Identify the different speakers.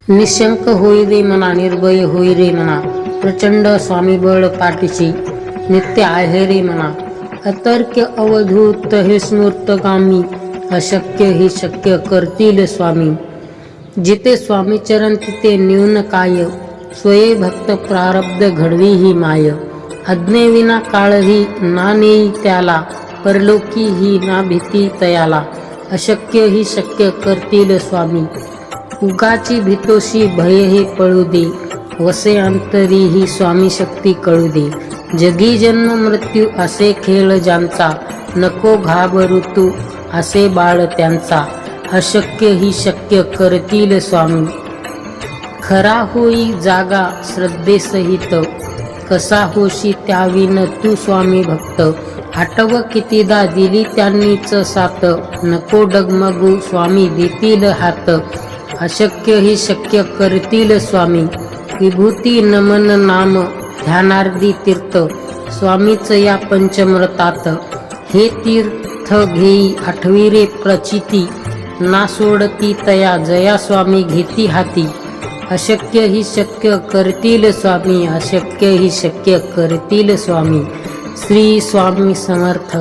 Speaker 1: निशंक होई रे मना, निर्भय होई रे मना, प्रचंड स्वामी बळ पाठीशी नित्य आहे रे मना. अतर्क्य अवधूत हे स्मूर्तगामी, अशक्य ही शक्य करतील स्वामी. जिथे स्वामी चरण तिथे न्यून काय, स्वये भक्त प्रारब्ध घडवी ही माय. आज्ञेविना काळही ना नेई त्याला, परलोकी ही ना भीती तयाला. अशक्य ही शक्य करतील स्वामी. उगाची भीतोशी भय हे पळू दे, वसे अंतरी ही स्वामी शक्ती कळू दे. जगी जन्म मृत्यू असे खेळ ज्यांचा, नको घाबरू तू असे बाळ त्यांचा. अशक्य ही शक्य करतील स्वामी. खरा होई जागा श्रद्धेसहित, कसा होशी त्याविन तू स्वामी भक्त. आठव कितीदा दिली त्यांनीच साथ, नको डगमगू स्वामी देतील हात. अशक्य ही शक्य करतील स्वामी. विभूती नमन नाम ध्यानार्धी तीर्थ, स्वामीच या पंचमृतात. हे तीर्थ घेई आठवी रे प्रचिती, ना सोडती तया जया स्वामी घेती हाती. अशक्य ही शक्य करतील स्वामी, अशक्य ही शक्य करतील स्वामी. श्री स्वामी समर्थ.